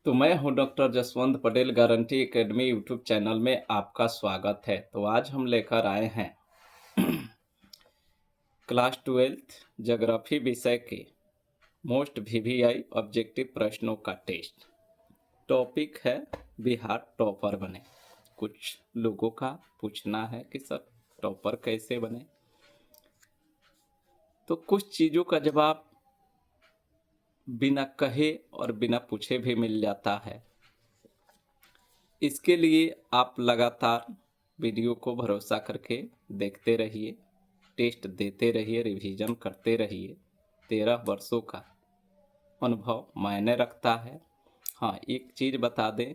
तो मैं हूं doctor Jaswant Patel guarantee academy YouTube channel में आपका स्वागत है। तो आज हम लेकर आए हैं क्लास 12th ज्योग्राफी विषय के मोस्ट वीवीआई ऑब्जेक्टिव प्रश्नों का टेस्ट। टॉपिक है बिहार टॉपर बने। कुछ लोगों का पूछना है कि सर टॉपर कैसे बने, तो कुछ चीज़ों का जवाब बिना कहे और बिना पूछे भी मिल जाता है। इसके लिए आप लगातार वीडियो को भरोसा करके देखते रहिए, टेस्ट देते रहिए, रिवीजन करते रहिए। 13 वर्षों का अनुभव मायने रखता है। हाँ, एक चीज़ बता दें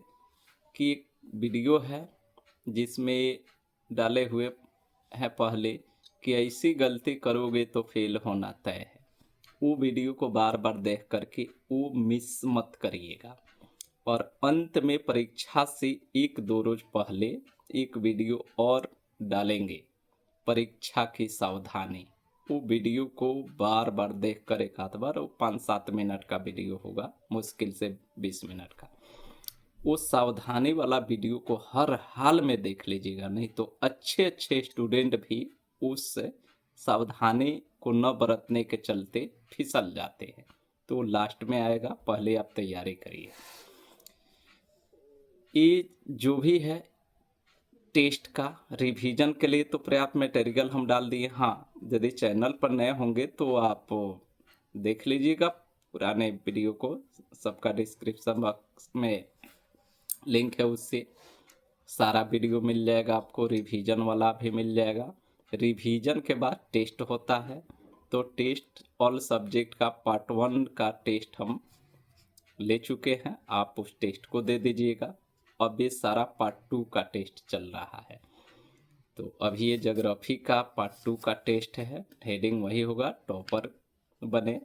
कि एक वीडियो है जिसमें डाले हुए है पहले कि ऐसी गलती करोगे तो फेल होना तय है। वो वीडियो को बार बार देख करके वो मिस मत करिएगा। और अंत में परीक्षा से 1-2 रोज पहले एक वीडियो और डालेंगे, परीक्षा की सावधानी। वो वीडियो को बार बार देख कर एक आध बार, वो 5-7 मिनट का वीडियो होगा, मुश्किल से 20 मिनट का। वो सावधानी वाला वीडियो को हर हाल में देख लीजिएगा, नहीं तो अच्छे अच्छे स्टूडेंट भी उस सावधानी को न बरतने के चलते फिसल जाते हैं। तो लास्ट में आएगा, पहले आप तैयारी करिए। ये जो भी है टेस्ट का रिवीजन के लिए तो पर्याप्त मटेरियल हम डाल दिए। हाँ, यदि चैनल पर नए होंगे तो आप देख लीजिएगा पुराने वीडियो को, सबका डिस्क्रिप्शन बॉक्स में लिंक है, उससे सारा वीडियो मिल जाएगा आपको। रिवीजन वाला भी मिल जाएगा। रिवीजन के बाद टेस्ट होता है, तो टेस्ट ऑल सब्जेक्ट का पार्ट 1 का टेस्ट हम ले चुके हैं, आप उस टेस्ट को दे दीजिएगा। अब ये सारा पार्ट 2 का टेस्ट चल रहा है। तो अभी ये ज्योग्राफी का पार्ट 2 का टेस्ट है, हेडिंग वही होगा, टॉपर बने।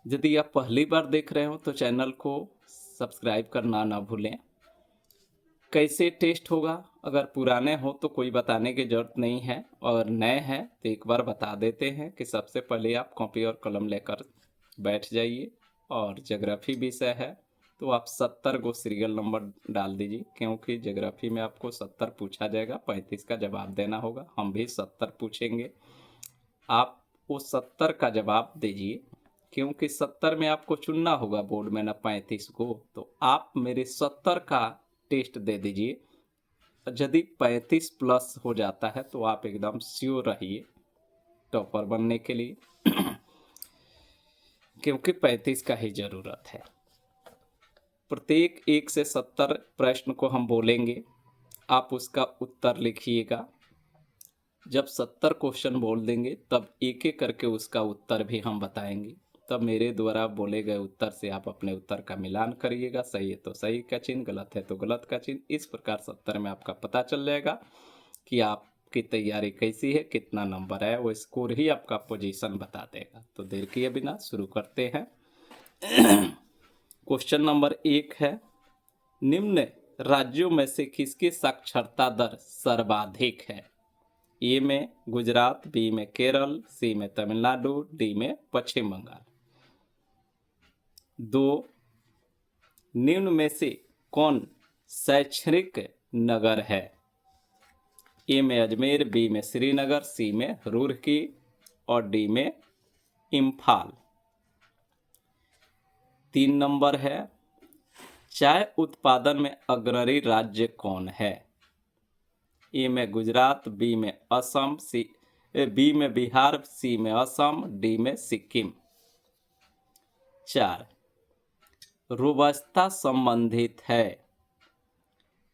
यदि आप पहली बार देख रहे हो तो चैनल को सब्सक्राइब करना ना भूलें। कैसे टेस्ट होगा, अगर पुराने हो तो कोई बताने की जरूरत नहीं है, और नए हैं तो एक बार बता देते हैं कि सबसे पहले आप कॉपी और कलम लेकर बैठ जाइए। और ज्योग्राफी विषय है तो आप 70 को सीरियल नंबर डाल दीजिए, क्योंकि ज्योग्राफी में आपको 70 पूछा जाएगा, 35 का जवाब देना होगा। हम भी 70 पूछेंगे, आप वो 70 का जवाब दीजिए, क्योंकि 70 में आपको चुनना होगा बोर्ड में, ना 35 को। तो आप मेरे 70 का टेस्ट दे दीजिए। यदि 35 प्लस हो जाता है तो आप एकदम श्योर रहिए टॉपर बनने के लिए, क्योंकि 35 का ही जरूरत है। प्रत्येक 1 से 70 प्रश्न को हम बोलेंगे, आप उसका उत्तर लिखिएगा। जब 70 क्वेश्चन बोल देंगे तब एक एक करके उसका उत्तर भी हम बताएंगे। तब मेरे द्वारा बोले गए उत्तर से आप अपने उत्तर का मिलान करिएगा, सही है तो सही का चिन्ह, गलत है तो गलत का चिन्ह। इस प्रकार 70 में आपका पता चल जाएगा कि आपकी तैयारी कैसी है, कितना नंबर है। वो स्कोर ही आपका पोजीशन बता देगा। तो देर किए बिना शुरू करते हैं। क्वेश्चन नंबर 1 है, निम्न राज्यों में से किसकी साक्षरता दर सर्वाधिक है? ए में गुजरात, बी में केरल, सी में तमिलनाडु, डी में पश्चिम बंगाल। 2, निम्न में से कौन शैक्षणिक नगर है? ए में अजमेर, बी में श्रीनगर, सी में रुड़की और डी में इम्फाल। 3 नंबर है, चाय उत्पादन में अग्रणी राज्य कौन है? ए में गुजरात, बी में असम, बी में बिहार, सी में असम, डी में सिक्किम। 4, रोबस्ता संबंधित है?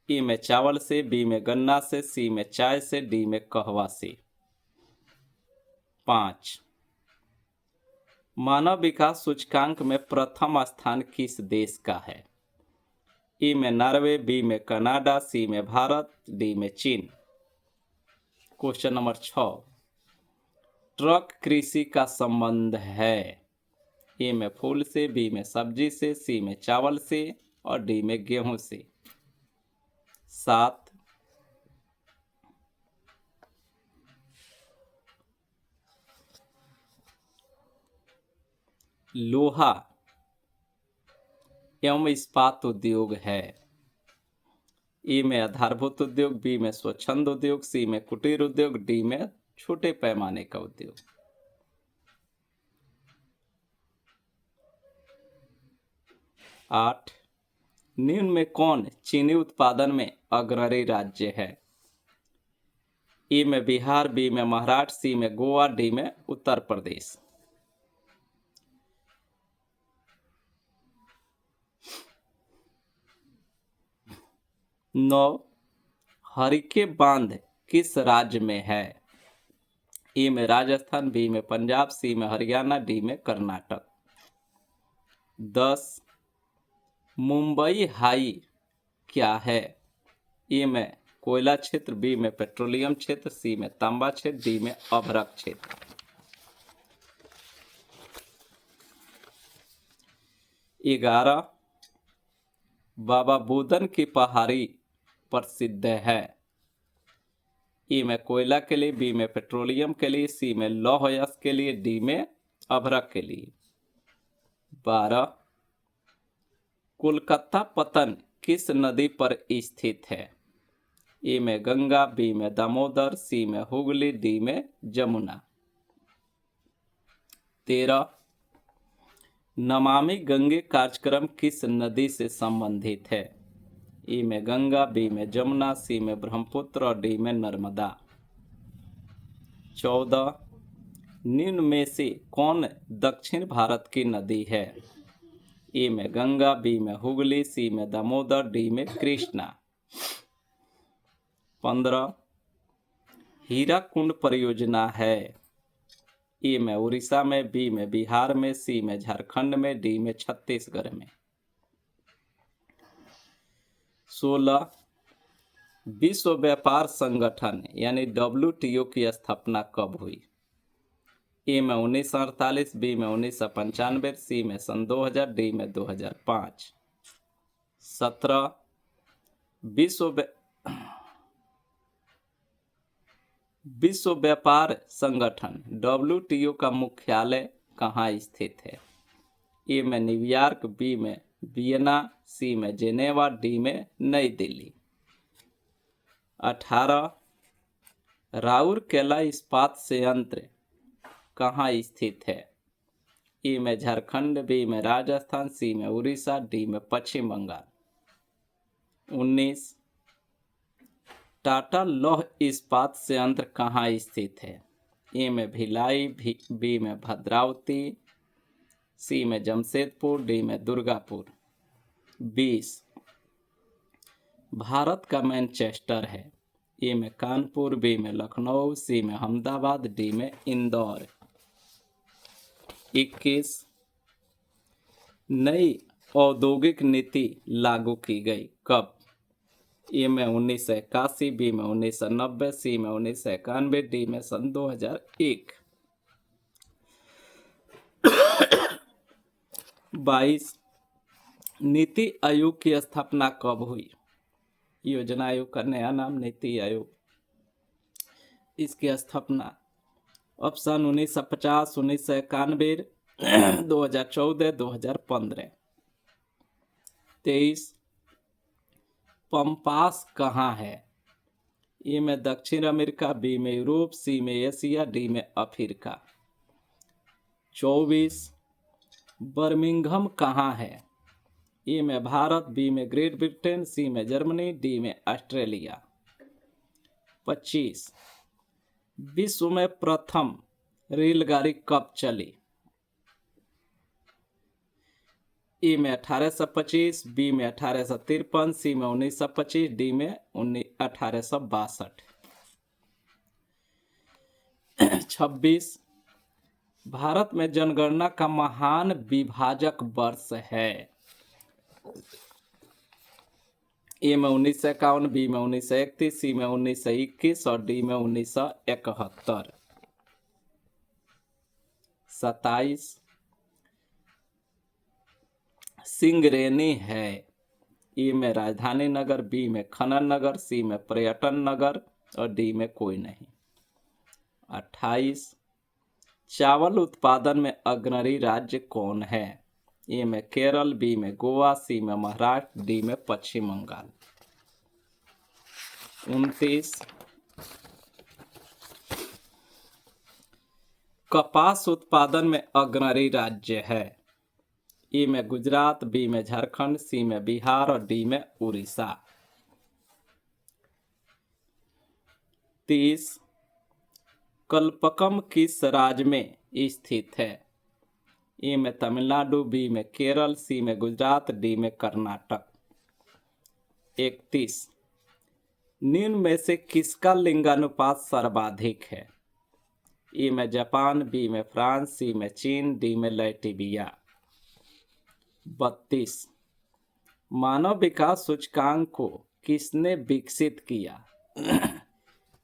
ए में चावल से, बी में गन्ना से, सी में चाय से, डी में कहवा से। 5, मानव विकास सूचकांक में प्रथम स्थान किस देश का है? ए में नॉर्वे, बी में कनाडा, सी में भारत, डी में चीन। क्वेश्चन नंबर 6, ट्रक कृषि का संबंध है? ए में फूल से, बी में सब्जी से, सी में चावल से और डी में गेहूं से। 7, लोहा एवं इस्पात उद्योग है। ई में आधारभूत उद्योग, बी में स्वच्छंद उद्योग, सी में कुटीर उद्योग, डी में छोटे पैमाने का उद्योग। 8 निम्न में कौन चीनी उत्पादन में अग्रणी राज्य है? ई में बिहार, बी में महाराष्ट्र, सी में गोवा, डी में उत्तर प्रदेश। 9 हरिके बांध किस राज्य में है? ई में राजस्थान, बी में पंजाब, सी में हरियाणा, डी में कर्नाटक। 10 मुंबई हाई क्या है? ए में कोयला क्षेत्र, बी में पेट्रोलियम क्षेत्र, सी में तांबा क्षेत्र, डी में अभ्रक क्षेत्र। 11 बाबा बुदन की पहाड़ी प्रसिद्ध है। ए में कोयला के लिए, बी में पेट्रोलियम के लिए, सी में लौह अयस्क के लिए, डी में अभ्रक के लिए। 12 कोलकाता पतन किस नदी पर स्थित है? ए में गंगा, बी में दामोदर, सी में हुगली, डी में जमुना। 13 नमामि गंगे कार्यक्रम किस नदी से संबंधित है? ए में गंगा, बी में जमुना, सी में ब्रह्मपुत्र और डी में नर्मदा। 14 निम्न में से कौन दक्षिण भारत की नदी है? ए में गंगा, बी में हुगली, सी में दामोदर, डी में कृष्णा। 15 हीराकुंड परियोजना है। ए में उड़ीसा में, बी में बिहार में, सी में झारखंड में, डी में छत्तीसगढ़ में। 16 विश्व व्यापार संगठन यानी WTO की स्थापना कब हुई? ए में 1948, बी में 1995, सी में सन 2000, डी में 2005। 17 विश्व व्यापार संगठन WTO का मुख्यालय कहाँ स्थित है? ए में न्यूयॉर्क, बी में वियना, सी में जेनेवा, डी में नई दिल्ली। 18 राउरकेला इस्पात संयंत्र कहाँ स्थित है? ए में झारखंड, बी में राजस्थान, सी में उड़ीसा, डी में पश्चिम बंगाल। 19 टाटा लौह इस्पात संयंत्र कहाँ स्थित है? ए में भिलाई, बी में भद्रावती, सी में जमशेदपुर, डी में दुर्गापुर। 20 भारत का मैनचेस्टर है। ए में कानपुर, बी में लखनऊ, सी में अहमदाबाद, डी में इंदौर। 21 नई औद्योगिक नीति लागू की गई कब? ए में 1981, बी में 1990, सी में 1991, डी में सन 2001। 22 नीति आयोग की स्थापना कब हुई? योजना आयोग का नया नाम नीति आयोग। इसकी स्थापना ऑप्शन 1950, 1991, 2014, 2015। 23 पंपास कहाँ है? ए में दक्षिण अमेरिका, बी में यूरोप, सी में एशिया, डी में अफ्रीका। 24 बर्मिंघम कहाँ है? ए में भारत, बी में ग्रेट ब्रिटेन, सी में जर्मनी, डी में ऑस्ट्रेलिया। 25 विश्व में प्रथम रेलगाड़ी कब चली? ए में 1825, बी में 1853, सी में 1925, डी में 1862। 26 भारत में जनगणना का महान विभाजक वर्ष है। ए में 1951, बी में 1931, सी में 1921 और डी में 1971। 27 सिंगरेनी है। ए में राजधानी नगर, बी में खनन नगर, सी में पर्यटन नगर और डी में कोई नहीं। 28 चावल उत्पादन में अग्रणी राज्य कौन है? ए में केरल, बी में गोवा, सी में महाराष्ट्र, डी में पश्चिम बंगाल। 29 कपास उत्पादन में अग्रणी राज्य है। ए में गुजरात, बी में झारखंड, सी में बिहार और डी में उड़ीसा। 30 कल्पकम किस राज्य में स्थित है। ए में तमिलनाडु, बी में केरल, सी में गुजरात, डी में कर्नाटक। 31 निम्न में से किसका लिंगानुपात सर्वाधिक है। ए में जापान, बी में फ्रांस, सी में चीन, डी में लैटविया। 32 मानव विकास सूचकांक को किसने विकसित किया।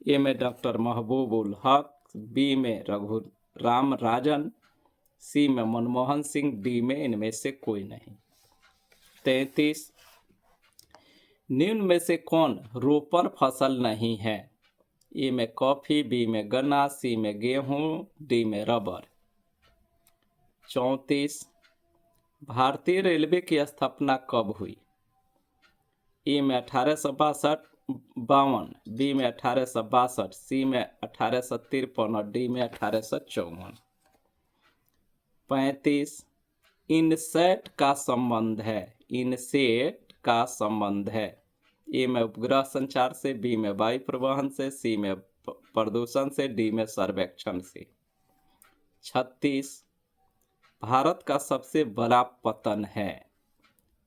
ए में डॉक्टर महबूब उल हक, बी में रघुराम राजन, सी में मनमोहन सिंह, डी में इनमें से कोई नहीं। 33 निम्न में से कौन रोपर फसल नहीं है। ए में कॉफी, बी में गन्ना, सी में गेहूं, डी में रबर। 34 भारतीय रेलवे की स्थापना कब हुई। ए में 1852, बी में 1862, सी में 1853 और डी में 1854। 35 इनसेट का संबंध है। इनसेट का संबंध है। ए में उपग्रह संचार से, बी में वायु परिवहन से, सी में प्रदूषण से, डी में सर्वेक्षण से। 36 भारत का सबसे बड़ा पतन है।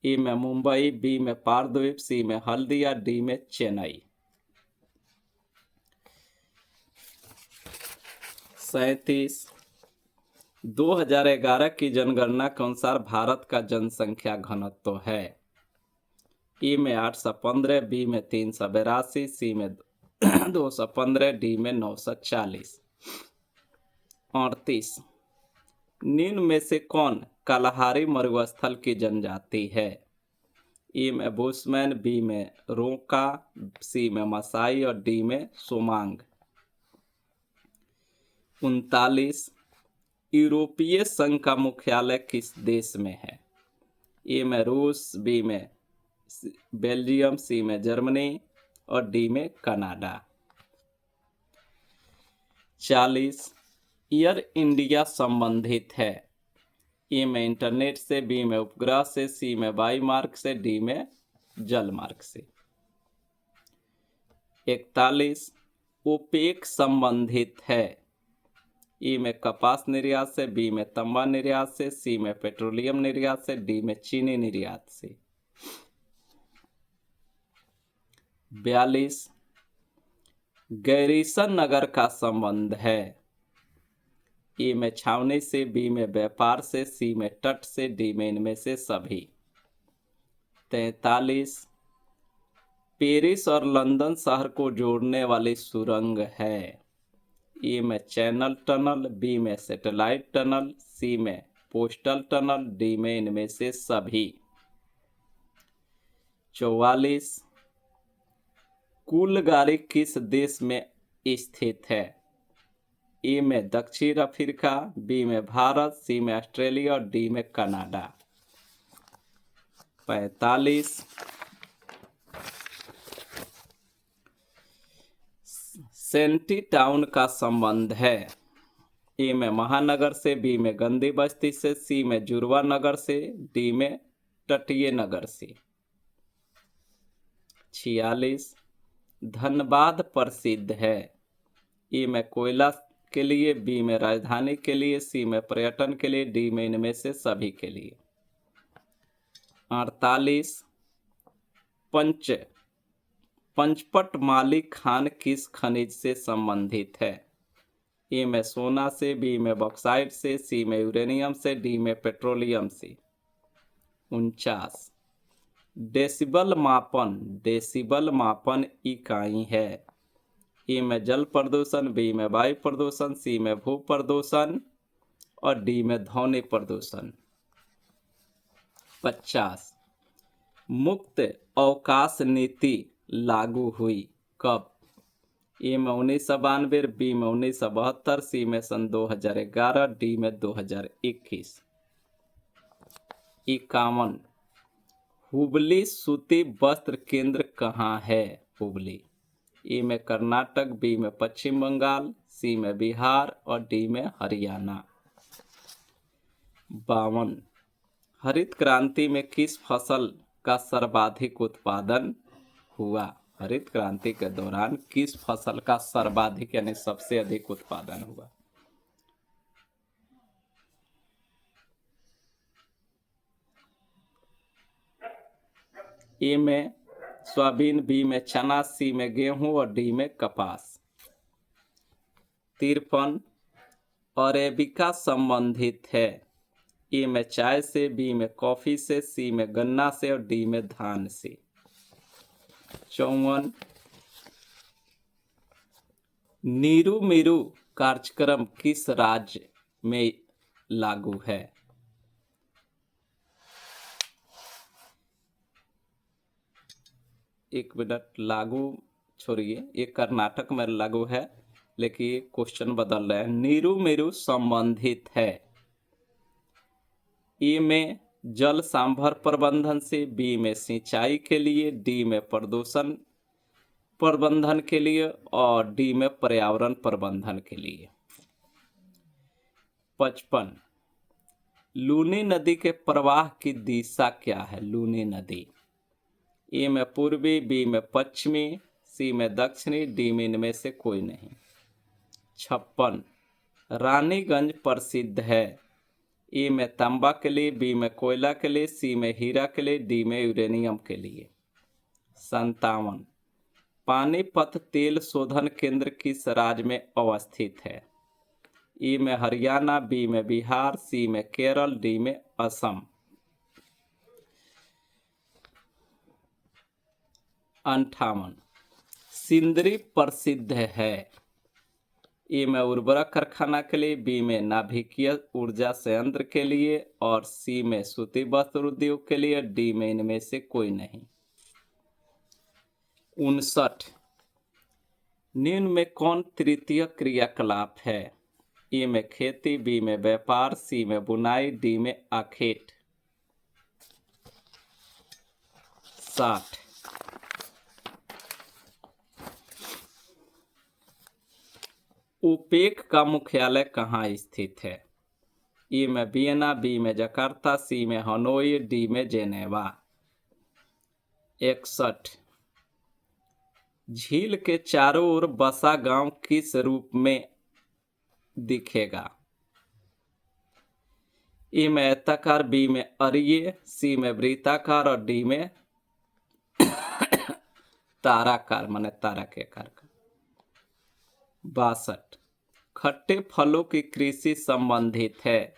ए में मुंबई, बी में पारद्वीप, सी में हल्दिया, डी में चेन्नई। 37 2011 की जनगणना के अनुसार भारत का जनसंख्या घनत्व है। ए में 815, बी में 382, सी में 215, डी में 940। 38 निम्न में से कौन कालाहारी मरुस्थल की जनजाति है। ए में बुशमैन, बी में रोका, सी में मसाई और डी में सोमांग। 39 यूरोपीय संघ का मुख्यालय किस देश में है। ए में रूस, बी में बेल्जियम, सी में जर्मनी और डी में कनाडा। 40 एयर इंडिया संबंधित है। ए में इंटरनेट से, बी में उपग्रह से, सी में वायु मार्ग से, डी में जल मार्ग से। 41 ओपेक संबंधित है। ए में कपास निर्यात से, बी में तांबा निर्यात से, सी में पेट्रोलियम निर्यात से, डी में चीनी निर्यात से। 42 गैरीसन नगर का संबंध है। ए में छावनी से, बी में व्यापार से, सी में तट से, डी में इनमें से सभी। 43 पेरिस और लंदन शहर को जोड़ने वाली सुरंग है। ए में चैनल टनल, बी में सैटेलाइट टनल, सी में पोस्टल टनल, डी में इनमें से सभी। 44 कुलगारी किस देश में स्थित है। ए में दक्षिण अफ्रीका, बी में भारत, सी में ऑस्ट्रेलिया और डी में कनाडा। 45 सेंटी टाउन का संबंध है। ए में महानगर से, बी में गंदी बस्ती से, सी में जुड़वा नगर से, डी में तटीय नगर से। 46 धनबाद प्रसिद्ध है। ए में कोयला के लिए, बी में राजधानी के लिए, सी में पर्यटन के लिए, डी में इनमें से सभी के लिए। 48 पंचपट माली खान किस खनिज से संबंधित है। ए में सोना से, बी में बॉक्साइट से, सी में यूरेनियम से, डी में पेट्रोलियम से। 49 डेसिबल मापन इकाई है। ए में जल प्रदूषण, बी में वायु प्रदूषण, सी में भू प्रदूषण और डी में ध्वनि प्रदूषण। 50 मुक्त अवकाश नीति लागू हुई कब। ए में 1992, बी में 1972, सी में सन 2011, डी में 2021। 51। हुबली सूती वस्त्र केंद्र कहाँ है? हुबली। ए में कर्नाटक, बी में पश्चिम बंगाल, सी में बिहार और डी में हरियाणा। 52। हरित क्रांति में किस फसल का सर्वाधिक उत्पादन हुआ? हरित क्रांति के दौरान किस फसल का सर्वाधिक यानी सबसे अधिक उत्पादन हुआ? ए में सोयाबीन, बी में चना, सी में गेहूं और डी में कपास। 53। अरेबिका संबंधित है? ए में चाय से, बी में कॉफी से, सी में गन्ना से और डी में धान से। 54। नीरू मीरू कार्यक्रम किस राज्य में लागू है? एक मिनट, लागू छोड़िए, ये कर्नाटक में लागू है, लेकिन ये क्वेश्चन बदल रहे हैं। नीरू मीरू संबंधित है? ए में जल सांभर प्रबंधन से, बी में सिंचाई के लिए, डी में प्रदूषण प्रबंधन के लिए और डी में पर्यावरण प्रबंधन के लिए। 55। लूनी नदी के प्रवाह की दिशा क्या है? लूनी नदी। ए में पूर्वी, बी में पश्चिमी, सी में दक्षिणी, डी में इनमें से कोई नहीं। 56। रानीगंज प्रसिद्ध है? ए में तांबा के लिए, बी में कोयला के लिए, सी में हीरा के लिए, डी में यूरेनियम के लिए। 57। पानीपत तेल शोधन केंद्र किस राज्य में अवस्थित है? ए में हरियाणा, बी में बिहार, सी में केरल, डी में असम। 58। सिंदरी प्रसिद्ध है? ए में उर्वरक कारखाना के लिए, बी में नाभिकीय ऊर्जा संयंत्र के लिए और सी में सूती वस्त्र उद्योग के लिए, डी में इनमें से कोई नहीं। 59। निम्न में कौन तृतीय क्रियाकलाप है? ए में खेती, बी में व्यापार, सी में बुनाई, डी में आखेट। 60। ओपेक का मुख्यालय कहाँ स्थित है? ए में वियना, बी में जकार्ता, सी में हनोई, डी में जेनेवा। 61। झील के चारों ओर बसा गांव किस रूप में दिखेगा? ए में आयताकार, बी में अरीय, सी में वृत्ताकार और डी में ताराकार माने तारा के आकार का। 62। खट्टे फलों की कृषि संबंधित है?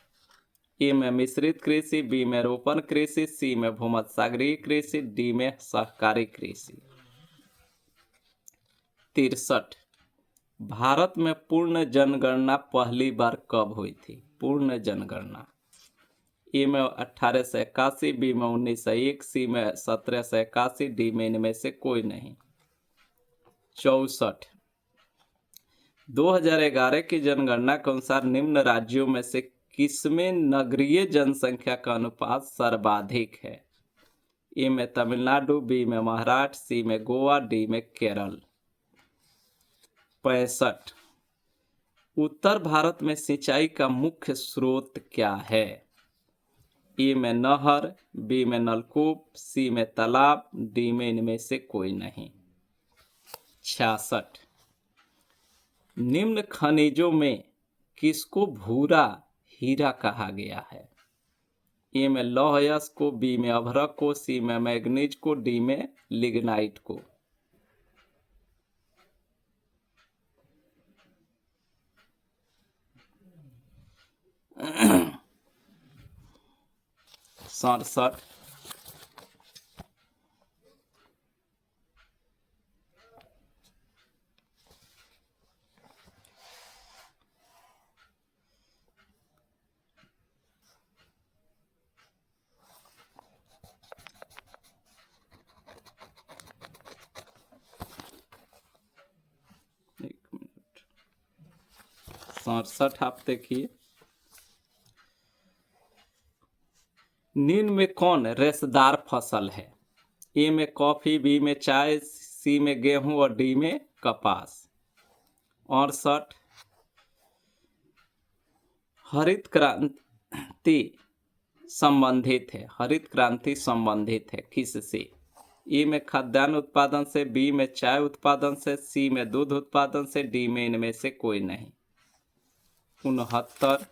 ए में मिश्रित कृषि, बी में रोपण कृषि, सी में भूमध्यसागरीय कृषि, डी में सहकारी कृषि। 63। भारत में पूर्ण जनगणना पहली बार कब हुई थी? पूर्ण जनगणना। ए में 1881, बी में 1901, सी में 1781, डी में इनमें से कोई नहीं। 64। 2011 की जनगणना के अनुसार निम्न राज्यों में से किसमें नगरीय जनसंख्या का अनुपात सर्वाधिक है? ए में तमिलनाडु, बी में महाराष्ट्र, सी में गोवा, डी में केरल। 65। उत्तर भारत में सिंचाई का मुख्य स्रोत क्या है? ए में नहर, बी में नलकूप, सी में तालाब, डी में इनमें से कोई नहीं। 66। निम्न खनिजों में किसको भूरा हीरा कहा गया है? ए में लौह यश को, बी में अभ्रक को, सी में मैग्नीज को, डी में लिग्नाइट को। 67। एक मिनट, 67 आप देखिए। निम्न में कौन रेशेदार फसल है? ए में कॉफी, बी में चाय, सी में गेहूं और डी में कपास। 68 हरित क्रांति संबंधित है। हरित क्रांति संबंधित है किससे? ए में खाद्यान्न उत्पादन से, बी में चाय उत्पादन से, सी में दूध उत्पादन से, डी में इनमें से कोई नहीं। 69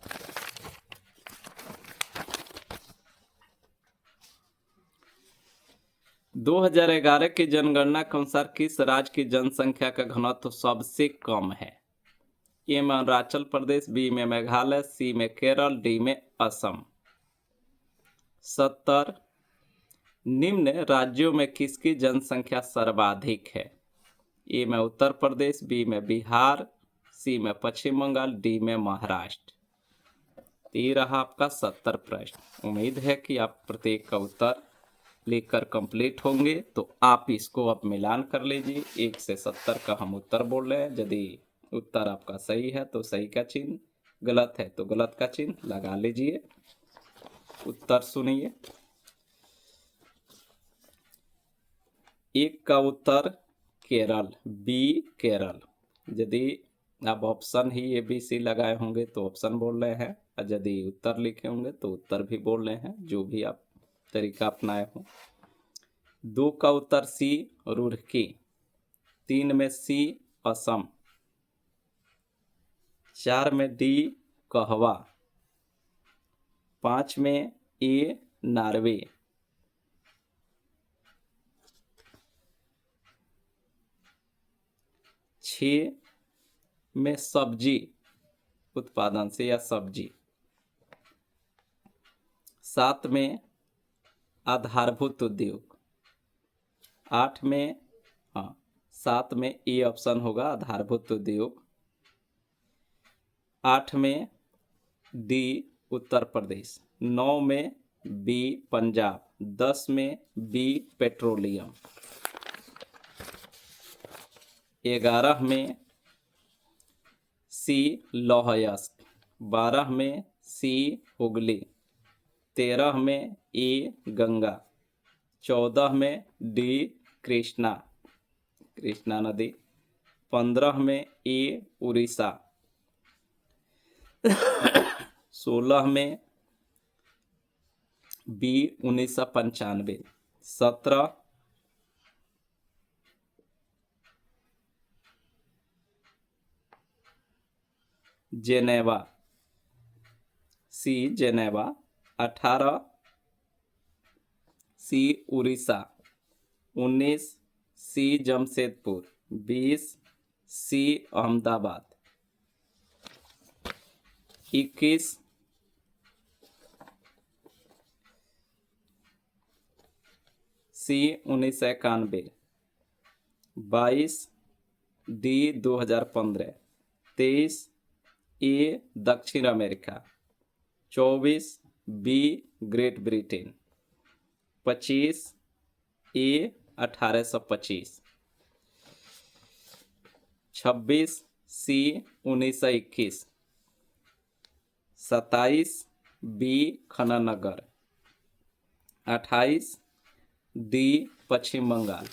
2011 की जनगणना के अनुसार किस राज्य की जनसंख्या का घनत्व सबसे कम है? ए में अरुणाचल प्रदेश, बी में मेघालय, सी में केरल, डी में असम। 70 निम्न राज्यों में किसकी जनसंख्या सर्वाधिक है? ए में उत्तर प्रदेश, बी में बिहार, सी में पश्चिम बंगाल, डी में महाराष्ट्र। ये रहा आपका 70 प्रश्न। उम्मीद है कि आप प्रत्येक का उत्तर लिखकर कंप्लीट होंगे। तो आप इसको अब मिलान कर लीजिए। 1 से 70 का हम उत्तर बोल रहे हैं। यदि उत्तर आपका सही है तो सही का चिन्ह, गलत है तो गलत का चिन्ह लगा लीजिए। उत्तर सुनिए। 1 का उत्तर केरल, बी केरल। यदि आप option he A B C लगाए होंगे तो ऑप्शन बोल रहे हैं, और यदि उत्तर लिखे होंगे तो उत्तर भी बोल रहे हैं, जो भी आप तरीका अपनाए हो। 2 का उत्तर सी रुड़की। 3 में सी असम। 4 में डी कहवा। 5 में ए नार्वे। 6 में सब्जी उत्पादन से या सब्जी। 7 में आधारभूत उद्योग। 8 में 7 में ए ऑप्शन होगा, आधारभूत उद्योग। 8 में डी उत्तर प्रदेश। 9 में बी पंजाब। 10 में बी पेट्रोलियम। 11 में सी लौह अयस्क। 12 में सी हुगली। 13 में ए गंगा। 14 में डी कृष्णा नदी। 15 में ए उड़ीसा। 16 में B 1995। 17 Geneva, C Geneva. 18 C Orissa. 19 C Jamshedpur. 20 C Ahmedabad. 21 C 1991। 22 D 2015। 23 A दक्षिण America. 24 B Great Britain. 25 A 1825। 26 C 1921। 27 B Khannanagar. 28 D Paschim Bengal.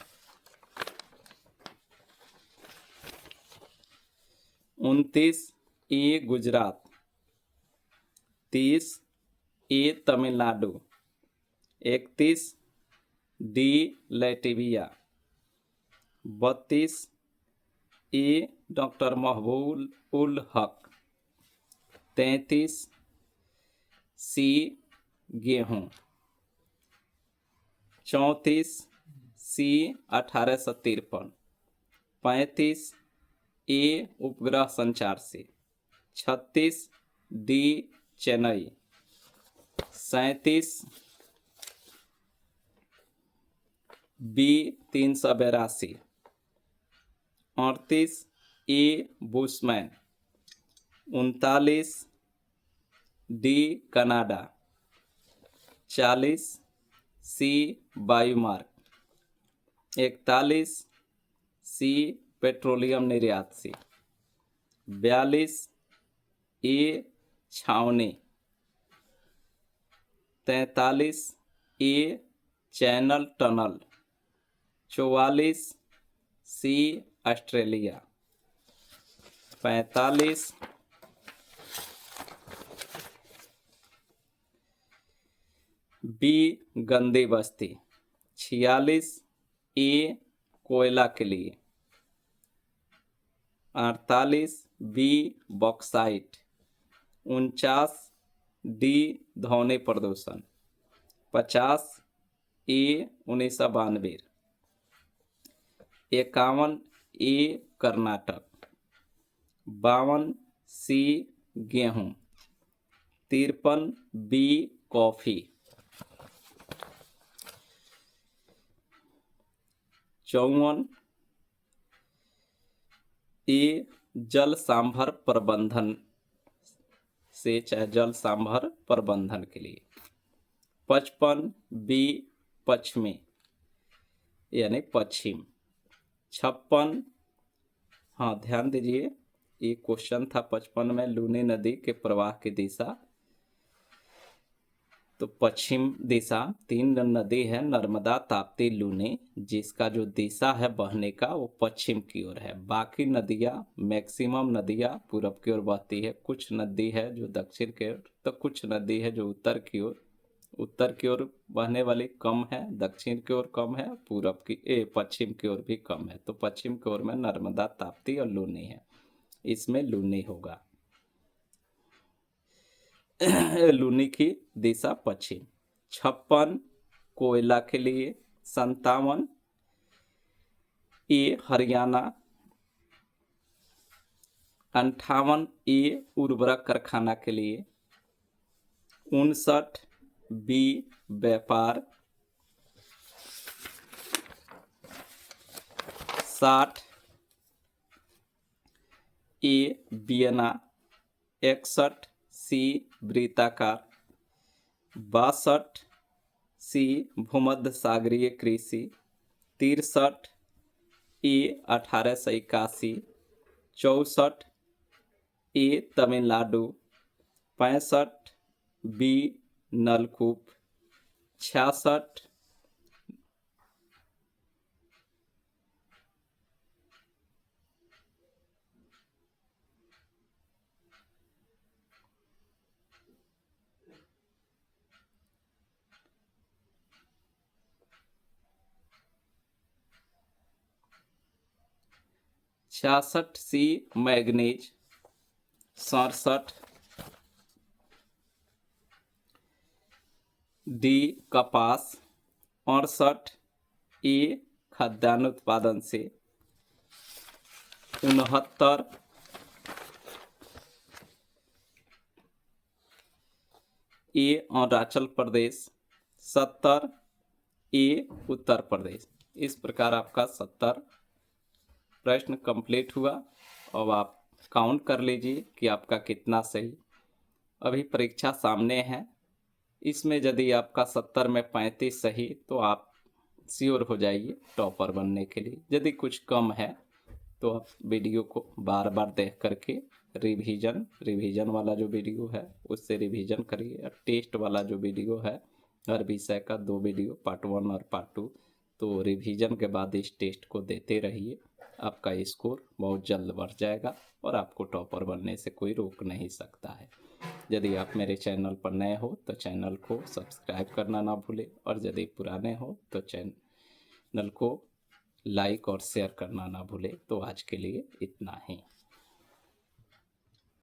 29 A Gujarat. 30 A Tamil Nadu. 31 D Latvia. 32 A doctor Mahbub ul हक। 33 सी गेहूं। 34 सी 1853। 35 ए उपग्रह संचार से। 36 डी चेन्नई। 37 बी 382। 38 ए बुशमैन। 39 D Canada. 40 सी वायुमार्ग। 41 सी पेट्रोलियम निर्यात से। 42 ए छावनी। 43 ए चैनल टनल, 44 सी Australia, 45 B गंदी बस्ती, 46 ए कोयला के लिए, 48 बी बॉक्साइट, 49 डी ध्वनि प्रदूषण, 50 ए 1992, 51 ए कर्नाटक, 52 सी गेहूं, 53 बी कॉफी, 54 ए जल सांभर प्रबंधन से, चाहे जल सांभर प्रबंधन के लिए, 55 बी पश्चिमी यानी पश्चिम, 56 हाँ ध्यान दीजिए ये क्वेश्चन था 55 में लूनी नदी के प्रवाह की दिशा, तो पश्चिम दिशा 3 नदी है नर्मदा ताप्ती लूनी, जिसका जो दिशा है बहने का वो पश्चिम की ओर है। बाकी नदियाँ मैक्सिमम नदियाँ पूरब की ओर बहती है, कुछ नदी है जो दक्षिण की ओर, तो कुछ नदी है जो उत्तर की ओर बहने वाली कम है, दक्षिण की ओर कम है, पश्चिम की ओर भी कम है। तो पश्चिम की ओर में नर्मदा ताप्ती और लूनी है, इसमें लूनी होगा। लूनी की दिशा पश्चिम। 56 कोयला के लिए, 57 ए हरियाणा, 58 ए उर्वरक कारखाना के लिए, 59 बी व्यापार, 60 ए वियना, 61 सी वृत्ताकार, 62 सी भूमध्य सागरीय कृषि, 63 ए 1881, 64 ए तमिलनाडु, 65 बी नलकूप, 66 66 सी मैग्नीज, 67 डी कपास, 68 ए खाद्यान्न उत्पादन से, 69 ए अरुणाचल प्रदेश, 70 ए उत्तर प्रदेश। इस प्रकार आपका 70 प्रश्न कंप्लीट हुआ। अब आप काउंट कर लीजिए कि आपका कितना सही। अभी परीक्षा सामने है, इसमें यदि आपका 70 में 35 सही तो आप श्योर हो जाइए टॉपर बनने के लिए। यदि कुछ कम है तो आप वीडियो को बार बार देख करके रिवीजन वाला जो वीडियो है उससे रिवीजन करिए। और टेस्ट वाला जो वीडियो है हर विषय का 2 वीडियो पार्ट 1 और पार्ट 2, तो रिवीजन के बाद इस टेस्ट को देते रहिए। आपका स्कोर बहुत जल्द बढ़ जाएगा और आपको टॉपर बनने से कोई रोक नहीं सकता है। यदि आप मेरे चैनल पर नए हो तो चैनल को सब्सक्राइब करना ना भूलें, और यदि पुराने हो तो चैनल को लाइक और शेयर करना ना भूलें। तो आज के लिए इतना ही।